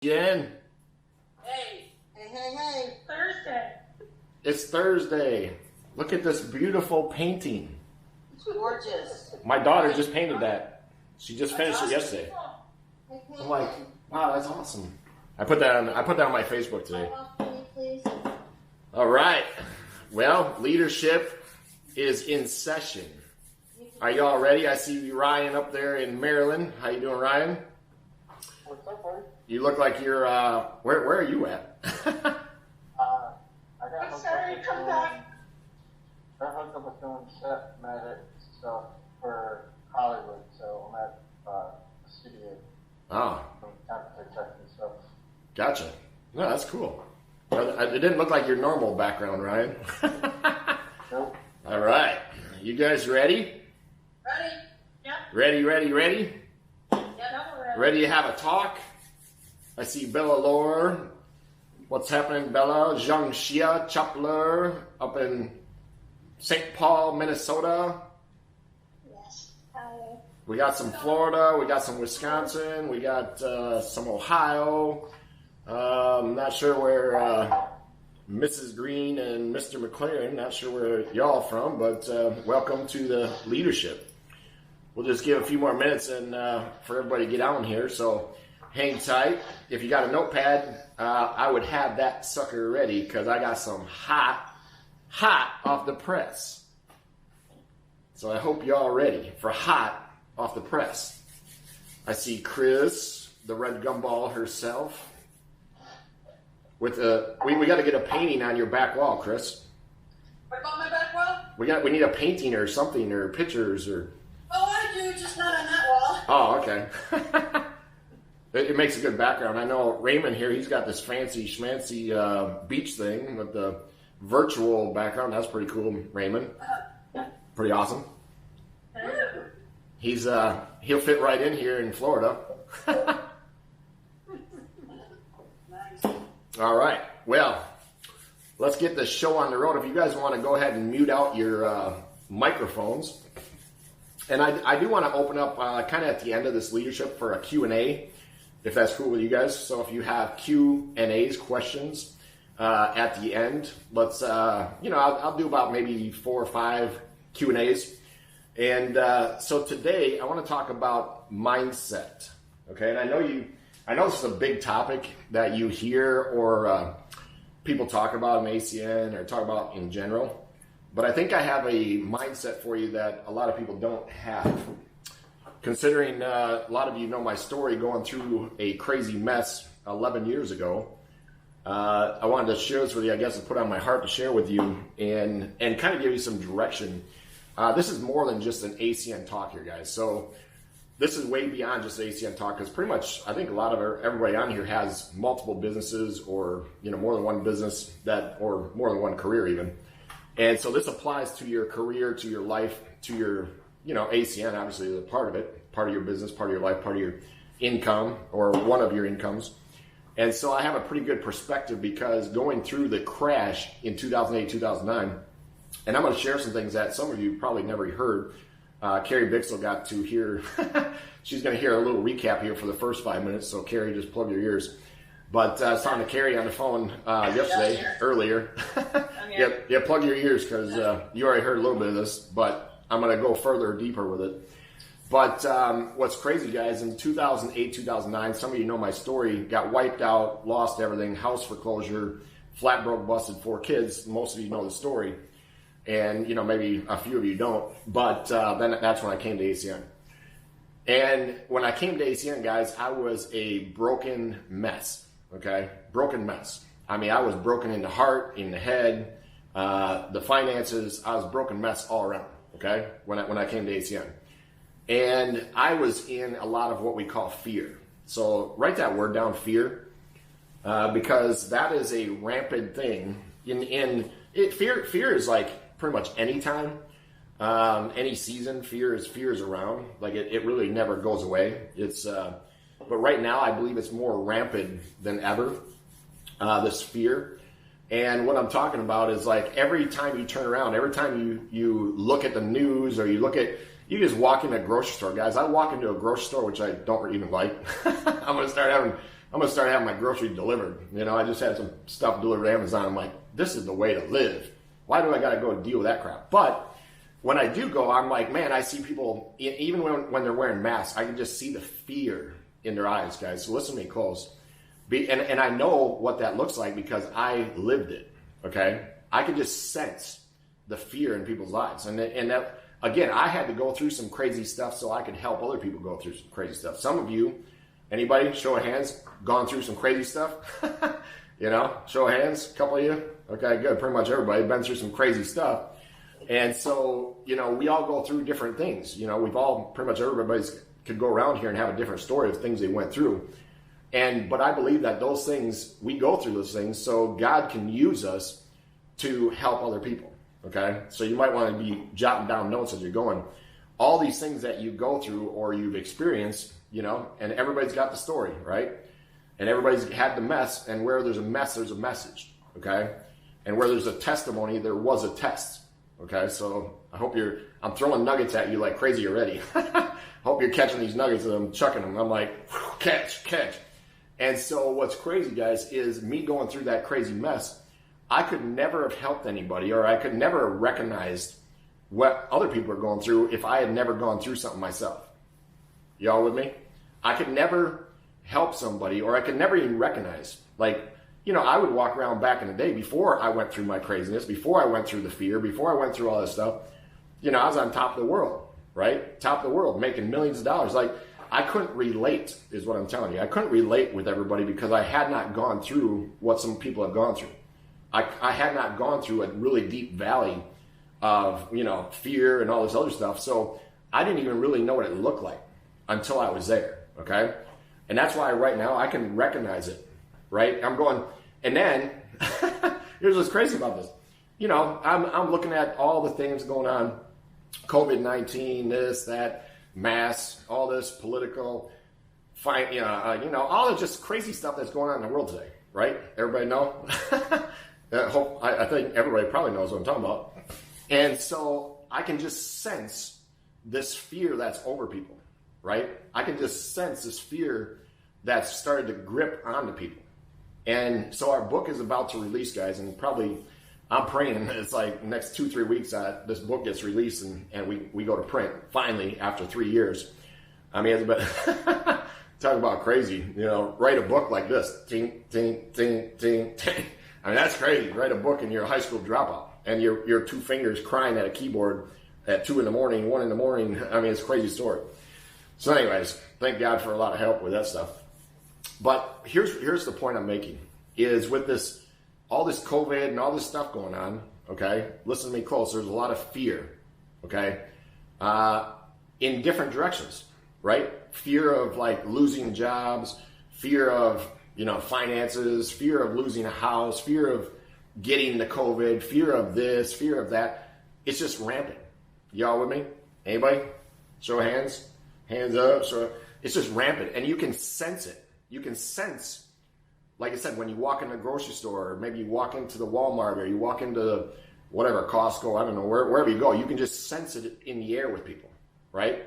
Jen, Hey, Thursday. it's Thursday. Look at this beautiful painting. it's gorgeous. My daughter just painted that. She just finished it yesterday. I'm like, wow, that's awesome. I put that on my Facebook today. Please. All right. Well, leadership is in session. Are y'all ready? I see Ryan up there in Maryland. How you doing, Ryan? What's up, buddy? You look like you're where are you at? I got I'm sorry, come back. I hooked up with doing set magic stuff for Hollywood, so I'm at a studio Oh, doing temperature checks and stuff. gotcha. No, that's cool. Well, it didn't look like your normal background, Ryan. Nope. All right. You guys ready? Ready? Yep. Ready? Yep. Ready to have a talk? I see Bella Lore. What's happening, Bella? Zhang Xia Chapler up in St. Paul, Minnesota. Yes. We got some Florida. We got some Wisconsin. We got some Ohio. Not sure where Mrs. Green and Mr. McLaren. Not sure where y'all from, but welcome to the leadership. We'll just give a few more minutes and for everybody to get on here. So hang tight. If you got a notepad, I would have that sucker ready because I got some hot off the press. So I hope y'all ready for hot off the press. I see Chris, the red gumball herself. With we got to get a painting on your back wall, Chris. What about my back wall? We need a painting or something or pictures or. Oh, I do, just not on that wall. Oh, okay. It makes a good background. I know Raymond here, he's got this fancy schmancy beach thing with the virtual background. That's pretty cool, Raymond. Pretty awesome. He'll fit right in here in Florida. Nice. All right. Well, let's get the show on the road. If you guys want to go ahead and mute out your microphones. And I do want to open up kind of at the end of this leadership for a Q&A, if that's cool with you guys. So if you have Q&As, questions at the end, let's, I'll do about maybe 4 or 5 Q&As. And so today I want to talk about mindset. Okay, and I know this is a big topic that you hear or people talk about in ACN or talk about in general. But I think I have a mindset for you that a lot of people don't have. Considering a lot of you know my story going through a crazy mess 11 years ago, I wanted to share this with you, I guess, and put on my heart to share with you and kind of give you some direction. This is more than just an ACN talk here, guys. So this is way beyond just ACN talk because pretty much I think a lot of everybody on here has multiple businesses or more than one business or more than one career even. And so this applies to your career, to your life, to your, ACN, obviously is a part of it, part of your business, part of your life, part of your income or one of your incomes. And so I have a pretty good perspective because going through the crash in 2008, 2009, and I'm going to share some things that some of you probably never heard. Carrie Bixel got to hear, she's going to hear a little recap here for the first 5 minutes. So Carrie, just plug your ears. But I was talking to Carrie on the phone earlier. Yeah, plug your ears because you already heard a little bit of this, but I'm going to go further, deeper with it. But what's crazy, guys, in 2008, 2009, some of you know my story, got wiped out, lost everything, house foreclosure, flat broke, busted, 4 kids. Most of you know the story. And, maybe a few of you don't. But then that's when I came to ACN. And when I came to ACN, guys, I was a broken mess. Okay, broken mess. I mean, I was broken in the heart, in the head, the finances. I was a broken mess all around. Okay, when I came to ACN, and I was in a lot of what we call fear. So write that word down, fear, because that is a rampant thing. Fear is like pretty much any time, any season. Fear is around. Like it really never goes away. But right now, I believe it's more rampant than ever, this fear. And what I'm talking about is like every time you turn around, every time you look at the news or you just walk in a grocery store. Guys, I walk into a grocery store, which I don't even like. I'm going to start having I'm gonna start having my groceries delivered. You know, I just had some stuff delivered to Amazon. I'm like, this is the way to live. Why do I gotta go deal with that crap? But when I do go, I'm like, man, I see people, even when they're wearing masks, I can just see the fear in their eyes, guys. So listen to me close. And I know what that looks like because I lived it, okay? I can just sense the fear in people's eyes. And that, again, I had to go through some crazy stuff so I could help other people go through some crazy stuff. Some of you, anybody, show of hands, gone through some crazy stuff? You know, show of hands, a couple of you? Okay, good. Pretty much everybody been through some crazy stuff. And so, you know, we all go through different things. You know, we've all, pretty much everybody's could go around here and have a different story of things they went through. But I believe that those things, we go through those things so God can use us to help other people, okay? So you might want to be jotting down notes as you're going. All these things that you go through or you've experienced, you know, and everybody's got the story, right? And everybody's had the mess, and where there's a mess, there's a message, okay? And where there's a testimony, there was a test, okay? So I hope I'm throwing nuggets at you like crazy already. Hope you're catching these nuggets and I'm chucking them. I'm like, catch. And so what's crazy, guys, is me going through that crazy mess. I could never have helped anybody, or I could never have recognized what other people are going through if I had never gone through something myself. Y'all with me? I could never help somebody, or I could never even recognize. Like, you know, I would walk around back in the day before I went through my craziness, before I went through the fear, before I went through all this stuff. You know, I was on top of the world, right? Top of the world, making millions of dollars. Like, I couldn't relate, is what I'm telling you. I couldn't relate with everybody because I had not gone through what some people have gone through. I had not gone through a really deep valley of, you know, fear and all this other stuff. So I didn't even really know what it looked like until I was there, okay? And that's why right now I can recognize it, right? I'm going, and then, here's what's crazy about this. You know, I'm looking at all the things going on, COVID-19, this, that, mass, all this political, you know, all the just crazy stuff that's going on in the world today, right? Everybody know? I think everybody probably knows what I'm talking about. And so I can just sense this fear that's over people, right? I can just sense this fear that's started to grip onto people. And so our book is about to release, guys, and probably I'm praying it's like next 2-3 weeks that this book gets released and we go to print finally after 3 years. I mean, it's been talk about crazy, you know, write a book like this. Ting, ting, ting, ting, ting. I mean, that's crazy. Write a book and you're a high school dropout and your 2 fingers crying at a keyboard at 2 a.m, 1 a.m. I mean, it's a crazy story. So anyways, thank God for a lot of help with that stuff. But here's the point I'm making is with this, all this COVID and all this stuff going on, okay, listen to me close. There's a lot of fear, okay, in different directions, right? Fear of like losing jobs, fear of, you know, finances, fear of losing a house, fear of getting the COVID, fear of this, fear of that. It's just rampant. Y'all with me? Anybody? Show of hands. Hands up. So it's just rampant. And you can sense it. You can sense, like I said, when you walk in the grocery store, or maybe you walk into the Walmart, or you walk into whatever, Costco, I don't know, wherever you go, you can just sense it in the air with people, right?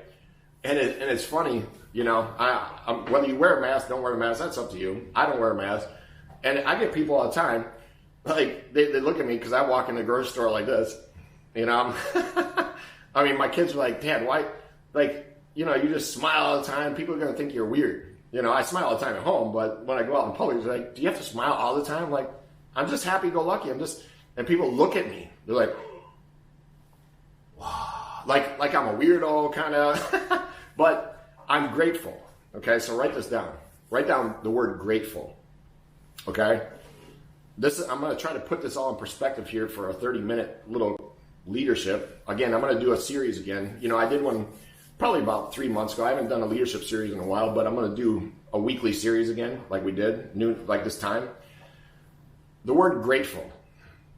And it's funny, you know, whether you wear a mask, don't wear a mask, that's up to you. I don't wear a mask. And I get people all the time, like, they look at me because I walk in the grocery store like this, you know. I mean, my kids are like, Dad, why, like, you know, you just smile all the time. People are going to think you're weird. You know, I smile all the time at home, but when I go out in public, they're like, do you have to smile all the time? Like, I'm just happy-go-lucky. And people look at me. They're like, wow. Like I'm a weirdo, kind of. But I'm grateful, okay? So write this down. Write down the word grateful, okay? I'm going to try to put this all in perspective here for a 30-minute little leadership. Again, I'm going to do a series again. You know, I did one probably about 3 months ago. I haven't done a leadership series in a while, but I'm going to do a weekly series again, like we did, like this time. The word grateful.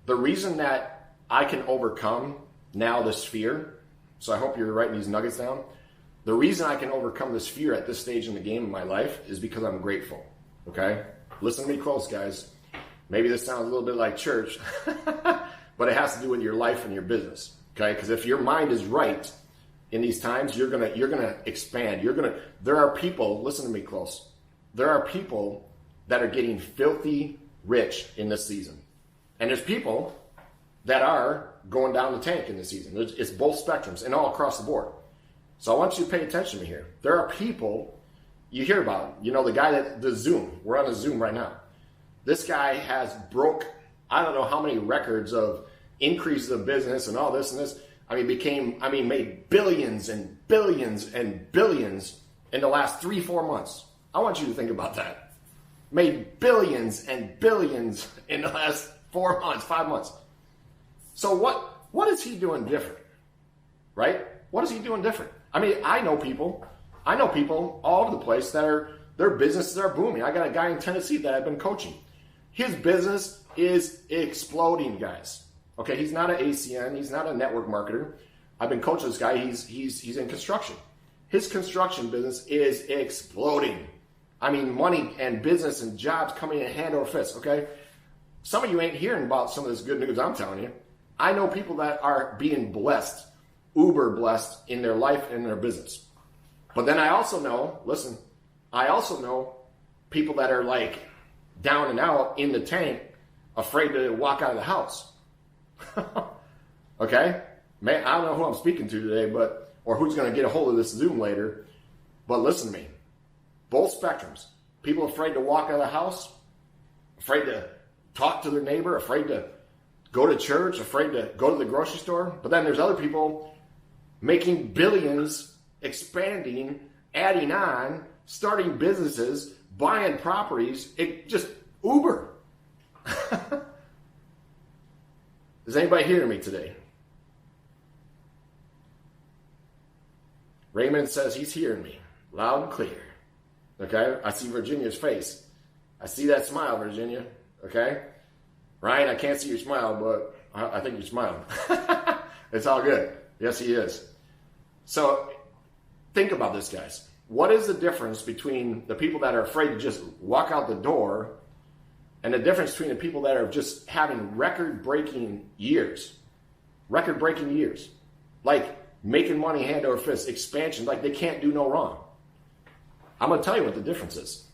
The reason that I can overcome now this fear, so I hope you're writing these nuggets down. The reason I can overcome this fear at this stage in the game of my life is because I'm grateful, okay? Listen to me close, guys. Maybe this sounds a little bit like church, but it has to do with your life and your business, okay? Because if your mind is right in these times, you're gonna expand. There are people, listen to me close. There are people that are getting filthy rich in this season. And there's people that are going down the tank in this season. It's both spectrums and all across the board. So I want you to pay attention to me here. There are people you hear about. You know, the guy the Zoom. We're on a Zoom right now. This guy has broke, I don't know how many records of increases of business and all this and this. Made billions and billions and billions in the last 3-4 months. I want you to think about that. Made billions and billions in the last 4 months, 5 months. So what is he doing different? Right? What is he doing different? I mean, I know people all over the place that their businesses are booming. I got a guy in Tennessee that I've been coaching. His business is exploding, guys. Okay, he's not an ACN. He's not a network marketer. I've been coaching this guy. He's in construction. His construction business is exploding. I mean, money and business and jobs coming in hand over fist, okay? Some of you ain't hearing about some of this good news I'm telling you. I know people that are being blessed, uber blessed in their life and their business. But then I also know people that are like down and out in the tank, afraid to walk out of the house. Okay? Man, I don't know who I'm speaking to today, or who's going to get a hold of this Zoom later, but listen to me. Both spectrums. People afraid to walk out of the house, afraid to talk to their neighbor, afraid to go to church, afraid to go to the grocery store. But then there's other people making billions, expanding, adding on, starting businesses, buying properties. It just Uber. Is anybody hearing me today? Raymond says he's hearing me loud and clear. Okay? I see Virginia's face. I see that smile, Virginia. Okay? Ryan, I can't see your smile, but I think you're smiling. It's all good. Yes, he is. So think about this, guys. What is the difference between the people that are afraid to just walk out the door and the difference between the people that are just having record-breaking years? Record-breaking years. Like making money hand over fist, expansion, like they can't do no wrong. I'm going to tell you what the difference is.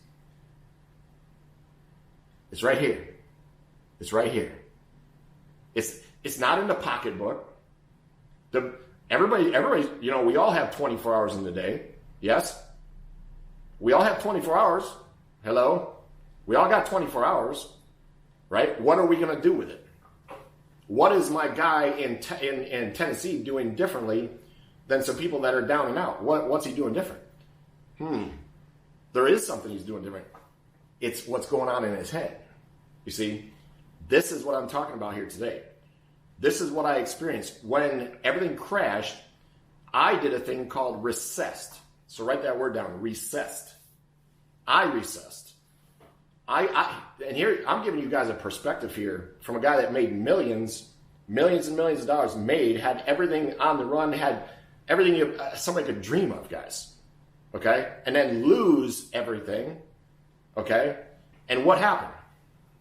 It's right here. It's right here. It's not in the pocketbook. Everybody, you know, we all have 24 hours in the day. Yes? We all have 24 hours. Hello? We all got 24 hours. Right? What are we going to do with it? What is my guy in Tennessee doing differently than some people that are down and out? What's he doing different? There is something he's doing different. It's what's going on in his head. You see, this is what I'm talking about here today. This is what I experienced. When everything crashed, I did a thing called recessed. So write that word down, recessed. I recessed. And here, I'm giving you guys a perspective here from a guy that made millions and millions of dollars, had everything on the run, had everything somebody could dream of, guys. Okay? And then lose everything. Okay? And what happened?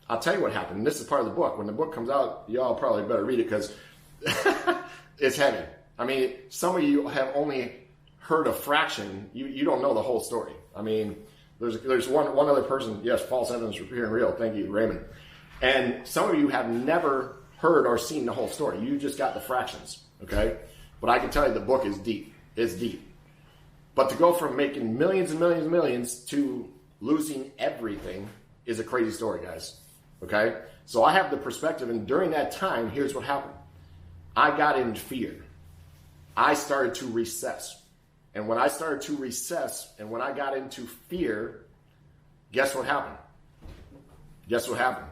I'll tell you what happened. And this is part of the book. When the book comes out, y'all probably better read it because it's heavy. I mean, some of you have only heard a fraction. You don't know the whole story. I mean, there's one other person. Yes, false evidence appearing real. Thank you, Raymond. And some of you have never heard or seen the whole story. You just got the fractions. Okay? But I can tell you the book is deep. It's deep. But to go from making millions and millions and millions to losing everything is a crazy story, guys. Okay? So I have the perspective, and during that time, here's what happened. I got in fear. I started to recess. And when I started to recess, and when I got into fear, guess what happened? Guess what happened?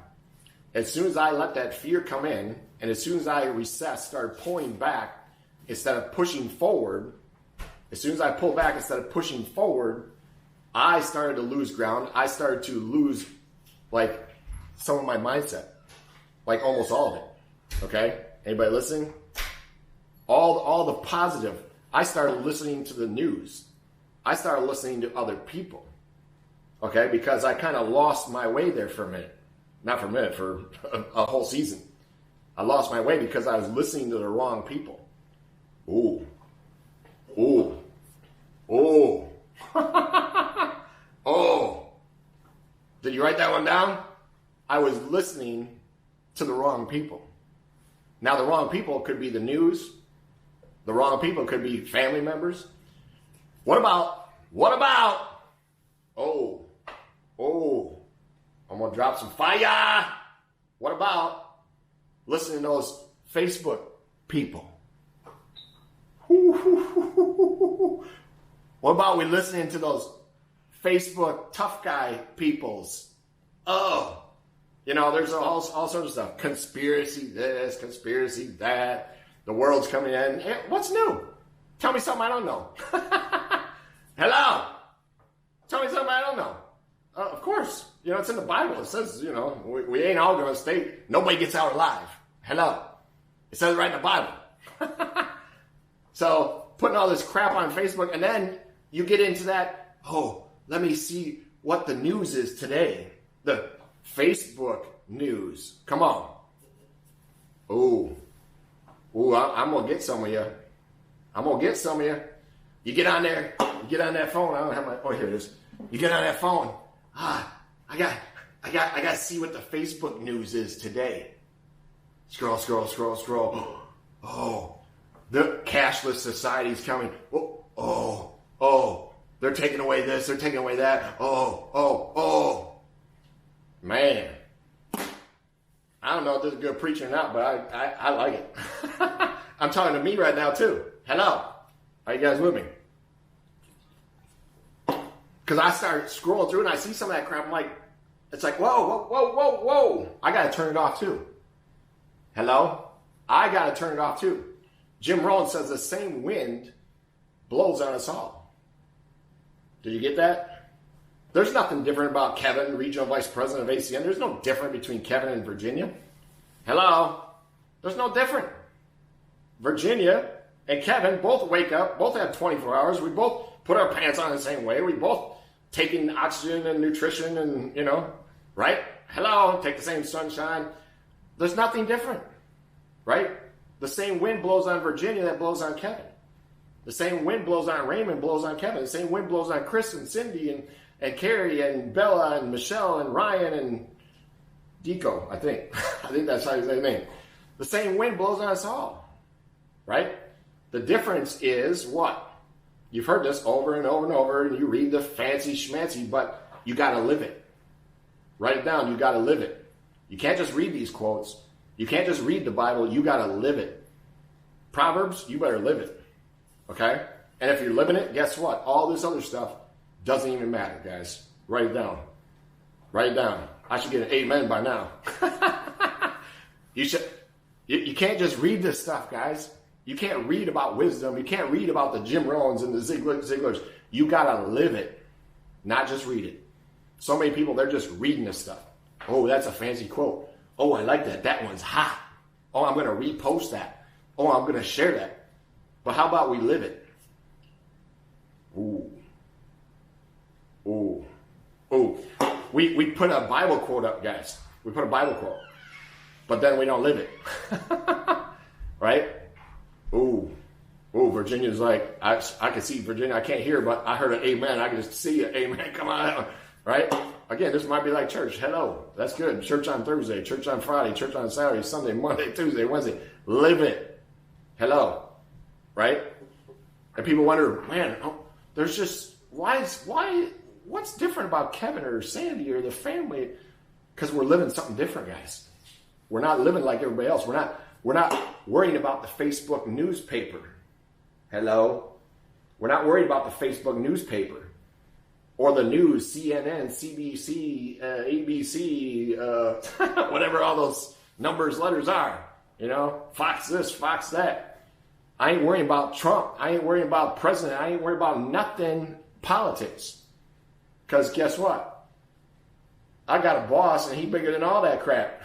As soon as I let that fear come in, and as soon as I recessed, started pulling back instead of pushing forward, as soon as I pulled back instead of pushing forward, I started to lose ground. I started to lose, like, some of my mindset. Like, almost all of it. Okay? Anybody listening? All the positive. I started listening to the news. I started listening to other people. Okay? Because I kind of lost my way there for a minute. Not for a minute, for a whole season. I lost my way because I was listening to the wrong people. Ooh. Ooh. Oh. Oh. Did you write that one down? I was listening to the wrong people. Now, the wrong people could be the news. The wrong people could be family members. What about, oh, I'm going to drop some fire. What about listening to those Facebook people? What about we listening to those Facebook tough guy peoples? Oh, you know, there's all sorts of stuff. Conspiracy this, conspiracy that. The world's coming in. Hey, what's new? Tell me something I don't know. Hello? Tell me something I don't know. Of course. You know, it's in the Bible. It says, you know, we ain't all going to stay. Nobody gets out alive. Hello? It says it right in the Bible. So, putting all this crap on Facebook, and then you get into that, oh, let me see what the news is today. The Facebook news. Come on. Ooh, I'm going to get some of you. You get on there. You get on that phone. I don't have my, oh, here it is. You get on that phone. I got to see what the Facebook news is today. Scroll. Oh, the cashless society's coming. Oh, they're taking away this. They're taking away that. Oh. Man. I don't know if this is good preaching or not, but I like it. I'm talking to me right now, too. Hello. Are you guys with me? Because I started scrolling through and I see some of that crap. I'm like, it's like, whoa. I got to turn it off, too. Hello? I got to turn it off, too. Jim Rohn says the same wind blows on us all. Did you get that? There's nothing different about Kevin, regional vice president of ACN. There's no different between Kevin and Virginia. Hello? There's no different. Virginia and Kevin both wake up, both have 24 hours. We both put our pants on the same way. We both taking oxygen and nutrition and, you know, right? Hello? Take the same sunshine. There's nothing different, right? The same wind blows on Virginia that blows on Kevin. The same wind blows on Raymond blows on Kevin. The same wind blows on Chris and Cindy and Carrie and Bella and Michelle and Ryan and Deco, I think. I think that's how you say his name. The same wind blows on us all, right? The difference is what? You've heard this over and over and over, and you read the fancy schmancy, but you got to live it. Write it down. You got to live it. You can't just read these quotes. You can't just read the Bible. You got to live it. Proverbs, you better live it. Okay? And if you're living it, guess what? All this other stuff doesn't even matter, guys. Write it down. Write it down. I should get an amen by now. You can't just read this stuff, guys. You can't read about wisdom. You can't read about the Jim Rohns and the Ziglers. You got to live it, not just read it. So many people, they're just reading this stuff. Oh, that's a fancy quote. Oh, I like that. That one's hot. Oh, I'm going to repost that. Oh, I'm going to share that. But how about we live it? Ooh. We put a Bible quote up, guys. We put a Bible quote. But then we don't live it. Right? Ooh, Virginia's like, I can see Virginia. I can't hear, but I heard an amen. I can just see it. Amen. Come on. Right? Again, this might be like church. Hello. That's good. Church on Thursday, church on Friday, church on Saturday, Sunday, Monday, Tuesday, Wednesday. Live it. Hello. Right? And people wonder, man, there's just, what's different about Kevin or Sandy or the family? Because we're living something different, guys. We're not living like everybody else. We're not worrying about the Facebook newspaper. Hello? We're not worried about the Facebook newspaper or the news, CNN, CBC, ABC, whatever all those letters are. You know, Fox this, Fox that. I ain't worrying about Trump. I ain't worrying about president. I ain't worried about nothing politics. Because guess what? I got a boss and he's bigger than all that crap.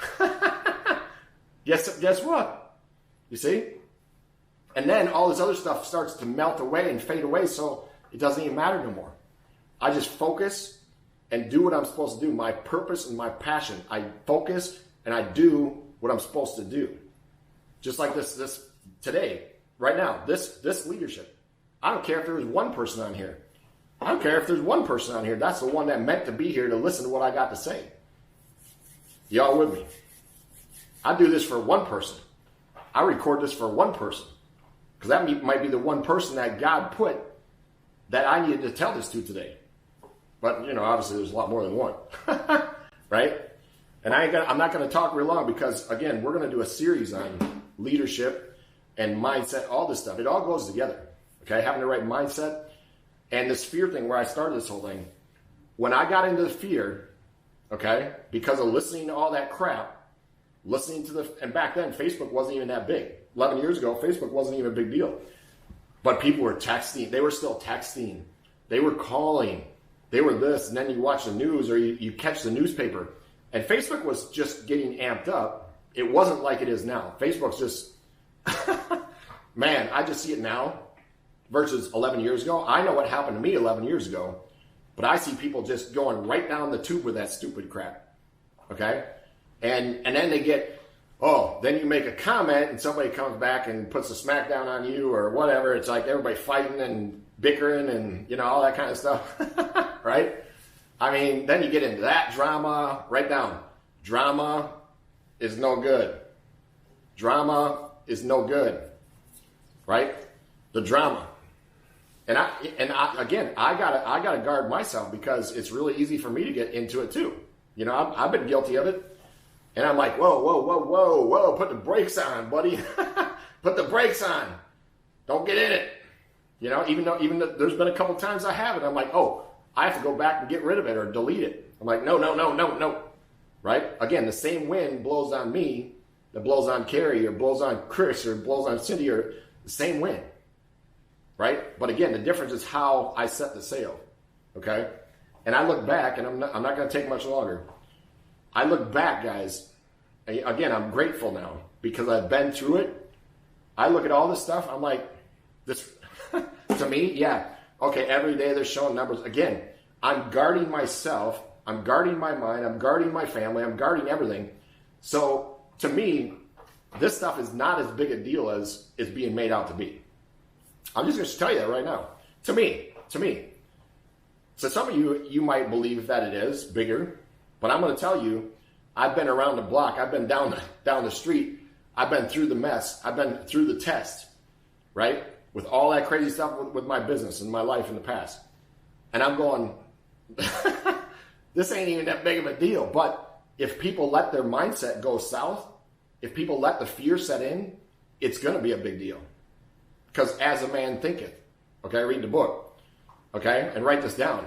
Guess what? You see? And then all this other stuff starts to melt away and fade away, so it doesn't even matter no more. I just focus and do what I'm supposed to do. My purpose and my passion. I focus and I do what I'm supposed to do. Just like this today, right now, this leadership. I don't care if there was one person on here. I don't care if there's one person on here. That's the one that meant to be here to listen to what I got to say. Y'all with me? I do this for one person. I record this for one person. Because that might be the one person that God put that I needed to tell this to today. But, you know, obviously there's a lot more than one. Right? And I'm not going to talk real long because, again, we're going to do a series on leadership and mindset, all this stuff. It all goes together. Okay? Having the right mindset. And this fear thing where I started this whole thing. When I got into the fear, okay, because of listening to all that crap, and back then, Facebook wasn't even that big. 11 years ago, Facebook wasn't even a big deal. But people were texting. They were still texting. They were calling. They were this. And then you watch the news or you catch the newspaper. And Facebook was just getting amped up. It wasn't like it is now. Facebook's just, man, I just see it now versus 11 years ago. I know what happened to me 11 years ago. But I see people just going right down the tube with that stupid crap. Okay? And then they get, then you make a comment and somebody comes back and puts a smackdown on you or whatever. It's like everybody fighting and bickering and, you know, all that kind of stuff. Right? I mean, then you get into that drama. Write down. Drama is no good. Drama is no good. Right? The drama. And I gotta guard myself because it's really easy for me to get into it too. You know, I've been guilty of it. And I'm like, whoa, put the brakes on, buddy. Put the brakes on. Don't get in it. You know, even though there's been a couple times I have it, I'm like, I have to go back and get rid of it or delete it. I'm like, no. Right? Again, the same wind blows on me that blows on Carrie or blows on Chris or blows on Cindy or the same wind. Right? But again, the difference is how I set the sail. Okay? And I look back, and I'm not going to take much longer. I look back, guys. Again, I'm grateful now because I've been through it. I look at all this stuff. I'm like, this to me, yeah. Okay, every day they're showing numbers. Again, I'm guarding myself. I'm guarding my mind. I'm guarding my family. I'm guarding everything. So to me, this stuff is not as big a deal as it's being made out to be. I'm just going to tell you that right now. To me. So some of you might believe that it is bigger, but I'm going to tell you, I've been around the block. I've been down the street. I've been through the mess. I've been through the test, right? With all that crazy stuff with my business and my life in the past. And I'm going, this ain't even that big of a deal. But if people let their mindset go south, if people let the fear set in, it's going to be a big deal. Because as a man thinketh, okay, read the book, okay, and write this down.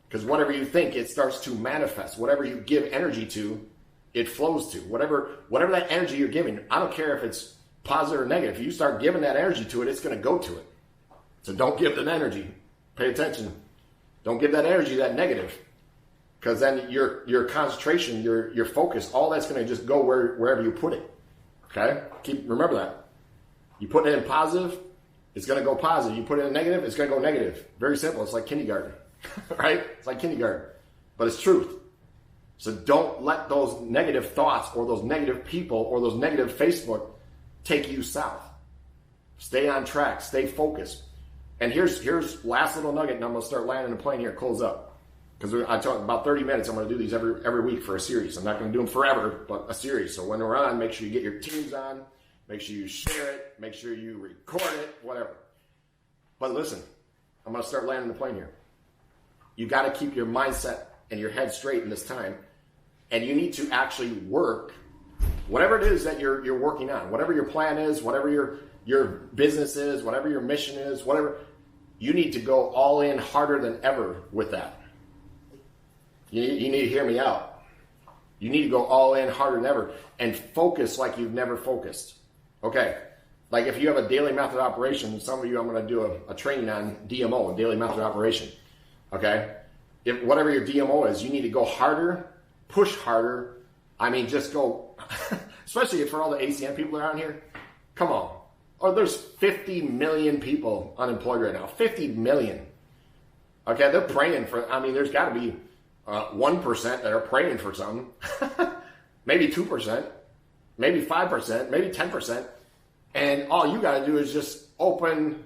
Because whatever you think, it starts to manifest. Whatever you give energy to, it flows to. Whatever that energy you're giving, I don't care if it's positive or negative. If you start giving that energy to it, it's going to go to it. So don't give that energy. Pay attention. Don't give that energy that negative. Because then your concentration, your focus, all that's going to just go wherever you put it. Okay? Remember that. You put it in positive, it's going to go positive. You put it in negative, it's going to go negative. Very simple. It's like kindergarten. Right? It's like kindergarten. But it's truth. So don't let those negative thoughts or those negative people or those negative Facebook take you south. Stay on track. Stay focused. And here's last little nugget, and I'm going to start landing the plane here. Close up. Because I talk about 30 minutes. I'm going to do these every week for a series. I'm not going to do them forever, but a series. So when we're on, make sure you get your teams on. Make sure you share it. Make sure you record it. Whatever. But listen, I'm going to start landing the plane here. You got to keep your mindset and your head straight in this time. And you need to actually work whatever it is that you're working on, whatever your plan is, whatever your business is, whatever your mission is, whatever, you need to go all in harder than ever with that. You need to hear me out. You need to go all in harder than ever and focus like you've never focused. Okay. Like if you have a daily method of operation, some of you, I'm going to do a training on DMO, daily method of operation. Okay. If whatever your DMO is, you need to go harder, push harder. I mean, just go, especially for all the ACN people that are on here. Come on. Oh, there's 50 million people unemployed right now. 50 million. Okay. They're praying for, there's got to be 1% that are praying for something. Maybe 2%, maybe 5%, maybe 10%. And all you got to do is just open,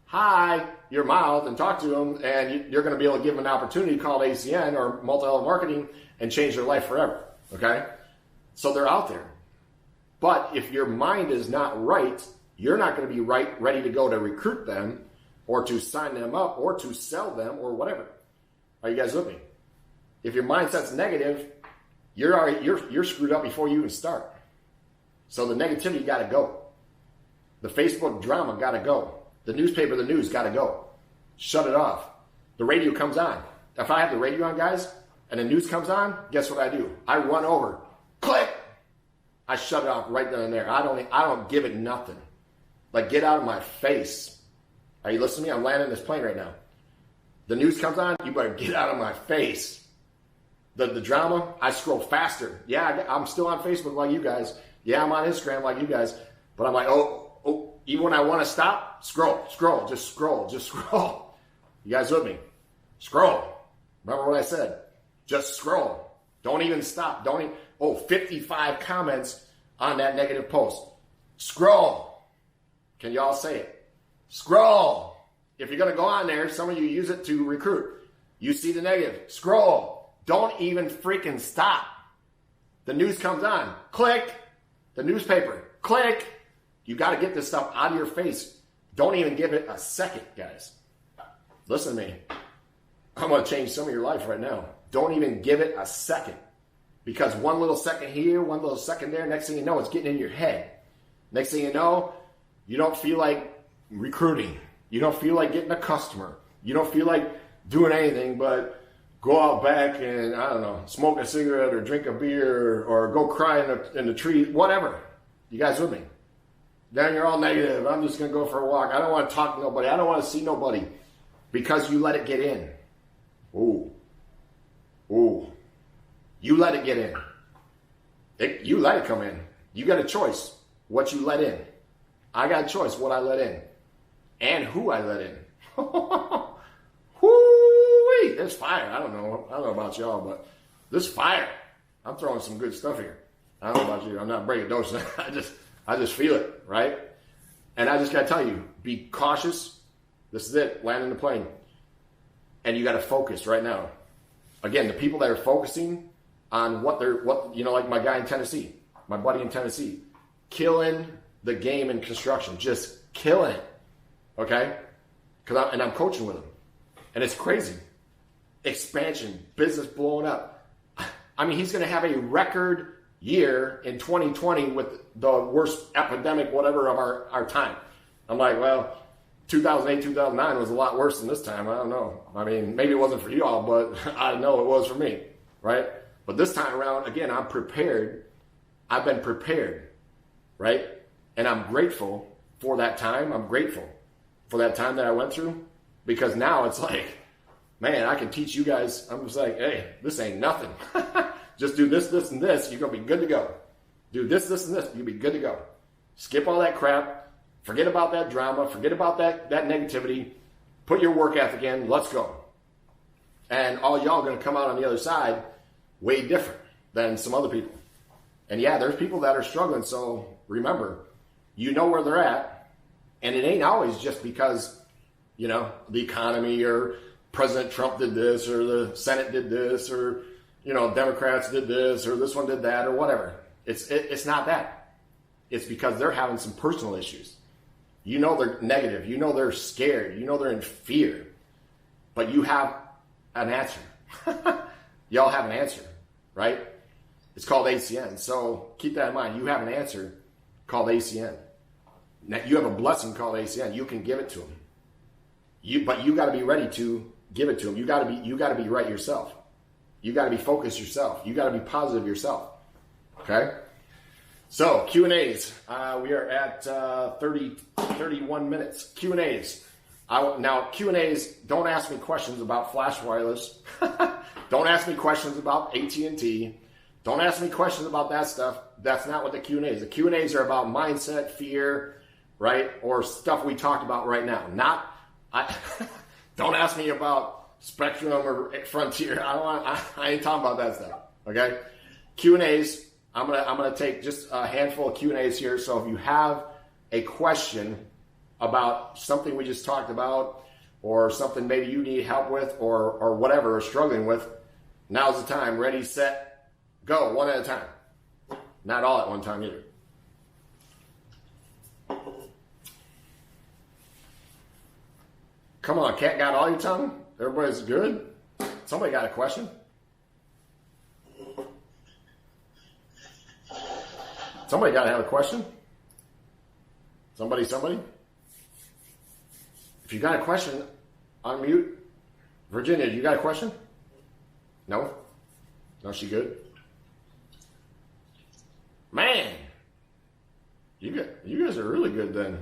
hi, your mouth and talk to them, and you're going to be able to give them an opportunity called ACN or multi-level marketing and change their life forever. Okay? So they're out there. But if your mind is not right, you're not going to be ready to go to recruit them or to sign them up or to sell them or whatever. Are you guys with me? If your mindset's negative, you're screwed up before you even start. So the negativity got to go. The Facebook drama got to go. The newspaper, the news got to go. Shut it off. The radio comes on. If I have the radio on, guys, and the news comes on, guess what I do? I run over. Click! I shut it off right then and there. I don't give it nothing. Like, get out of my face. Are you listening to me? I'm landing this plane right now. The news comes on, you better get out of my face. The drama, I scroll faster. Yeah, I'm still on Facebook like you guys. Yeah, I'm on Instagram like you guys. But I'm like, oh, even when I want to stop, scroll. You guys with me? Scroll. Remember what I said? Just scroll. Don't even stop. 55 comments on that negative post. Scroll. Can y'all say it? Scroll. If you're going to go on there, some of you use it to recruit. You see the negative. Scroll. Don't even freaking stop. The news comes on. Click. The newspaper. Click. You got to get this stuff out of your face. Don't even give it a second, guys. Listen to me. I'm going to change some of your life right now. Don't even give it a second. Because one little second here, one little second there, next thing you know, it's getting in your head. Next thing you know, you don't feel like recruiting. You don't feel like getting a customer. You don't feel like doing anything but go out back and, I don't know, smoke a cigarette or drink a beer or go cry in the tree, whatever. You guys with me? Then you're all negative. I'm just going to go for a walk. I don't want to talk to nobody. I don't want to see nobody. Because you let it get in. Ooh. You let it get in. You let it come in. You got a choice what you let in. I got a choice what I let in. And who I let in. Whoo-wee! There's fire. I don't know about y'all, but this fire. I'm throwing some good stuff here. I don't know about you. I'm not breaking doses. I just feel it, right? And I just got to tell you, be cautious. This is it. Landing the plane. And you got to focus right now. Again, the people that are focusing on like my guy in Tennessee, my buddy in Tennessee, killing the game in construction, just killing it. Okay? And I'm coaching with him. And it's crazy. Expansion, business blowing up. I mean, he's going to have a record year in 2020 with the worst epidemic, whatever, of our time. I'm like, well, 2008, 2009 was a lot worse than this time. I don't know. I mean, maybe it wasn't for you all, but I know it was for me, right? But this time around, again, I'm prepared. I've been prepared, right? And I'm grateful for that time. I'm grateful for that time that I went through, because now it's like, man, I can teach you guys. I'm just like, hey, this ain't nothing. Just do this, this, and this. You're going to be good to go. Do this, this, and this. You'll be good to go. Skip all that crap. Forget about that drama. Forget about that negativity. Put your work ethic in. Let's go. And all y'all going to come out on the other side way different than some other people. And yeah, there's people that are struggling. So remember, you know where they're at. And it ain't always just because, the economy or President Trump did this or the Senate did this or, Democrats did this or this one did that or whatever. It's not that. It's because they're having some personal issues. They're negative. They're scared. They're in fear. But you have an answer. Y'all have an answer, right? It's called ACN. So keep that in mind. You have an answer called ACN. Now, you have a blessing called ACN. You can give it to them. But you got to be ready to give it to them. You got to be right yourself. You got to be focused yourself. You got to be positive yourself. Okay? So, Q&As. We are at 31 minutes. Q&As. Now, Q&As, don't ask me questions about Flash Wireless. Don't ask me questions about AT&T. Don't ask me questions about that stuff. That's not what the Q&As. The Q&As are about mindset, fear, right? Or stuff we talked about right now. Don't ask me about Spectrum or Frontier. I ain't talking about that stuff. Okay? Q&As. I'm gonna take just a handful of Q&As here. So if you have a question about something we just talked about, or something maybe you need help with or whatever, or struggling with, now's the time. Ready, set, go, one at a time. Not all at one time either. Come on, Cat got all your tongue? Everybody's good? Somebody got a question? Somebody got to have a question? Somebody? If you got a question, unmute. Virginia, you got a question? No? No, she good? Man, you guys are really good then.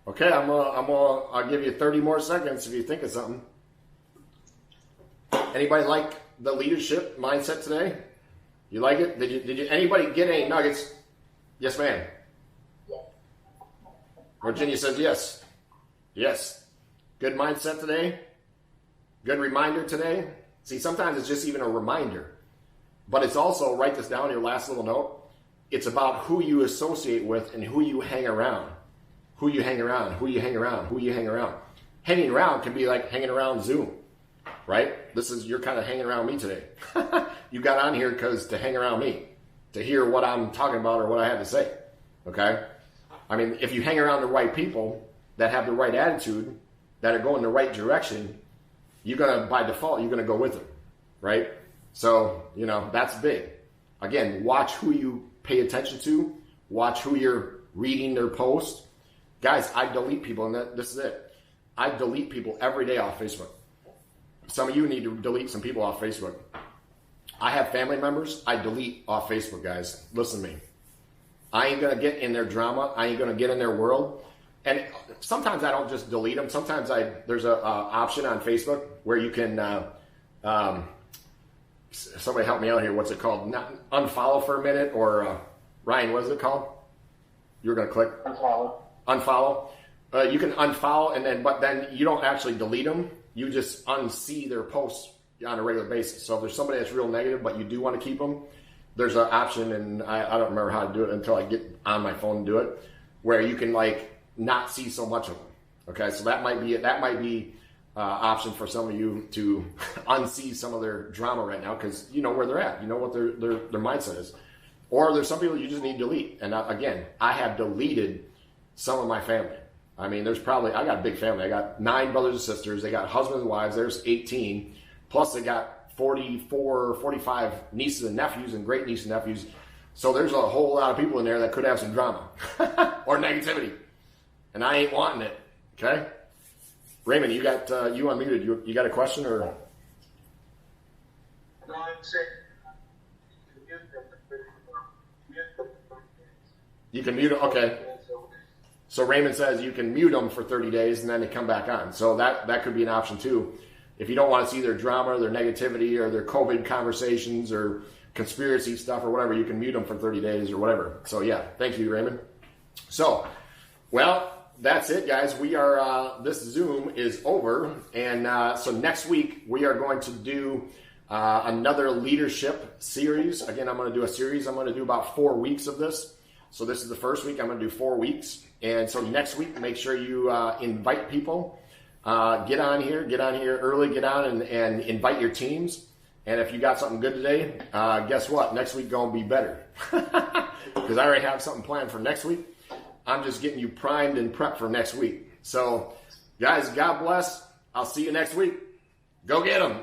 Okay, I'll give you 30 more seconds if you think of something. Anybody like the leadership mindset today? You like it? Did you anybody get any nuggets? Yes, ma'am. Yes. Virginia says yes. Yes. Good mindset today. Good reminder today. See, sometimes it's just even a reminder. But it's also, write this down in your last little note. It's about who you associate with and who you hang around. Who you hang around, who you hang around, who you hang around. Hanging around can be like hanging around Zoom, right? You're kind of hanging around me today. You got on here to hang around me, to hear what I'm talking about or what I have to say, okay? I mean, if you hang around the right people that have the right attitude, that are going the right direction, by default, you're gonna go with them, right? So, that's big. Again, watch who you pay attention to, watch who you're reading their posts. Guys, I delete people, and this is it. I delete people every day off Facebook. Some of you need to delete some people off Facebook. I have family members I delete off Facebook, guys. Listen to me. I ain't going to get in their drama. I ain't going to get in their world. And sometimes I don't just delete them. Sometimes there's an option on Facebook where you can, somebody help me out here. What's it called? Not unfollow for a minute, or Ryan, what is it called? You're going to click? Unfollow. You can unfollow, but then you don't actually delete them. You just unsee their posts on a regular basis. So if there's somebody that's real negative, but you do want to keep them, there's an option, and I don't remember how to do it until I get on my phone and do it, where you can not see so much of them. Okay, so that might be option for some of you to unsee some of their drama right now, because you know where they're at, you know what their mindset is. Or there's some people you just need to delete. And again, I have deleted some of my family. I mean, I got a big family. I got 9 brothers and sisters. They got husbands and wives. There's 18. Plus they got 44, 45 nieces and nephews and great nieces and nephews. So there's a whole lot of people in there that could have some drama or negativity. And I ain't wanting it. Okay? Raymond, you unmuted. You got a question or? No, I'm saying you can mute them. Okay. So Raymond says you can mute them for 30 days and then they come back on. So that could be an option too. If you don't want to see their drama, their negativity, or their COVID conversations or conspiracy stuff or whatever, you can mute them for 30 days or whatever. So yeah, thank you, Raymond. So, well, that's it, guys. We are, this Zoom is over. And so next week we are going to do another leadership series. Again, I'm going to do a series. I'm going to do about 4 weeks of this. So this is the first week. I'm going to do 4 weeks. And so next week, make sure you invite people. Get on here early, get on and invite your teams. And if you got something good today, guess what? Next week going to be better. Because I already have something planned for next week. I'm just getting you primed and prepped for next week. So, guys, God bless. I'll see you next week. Go get them.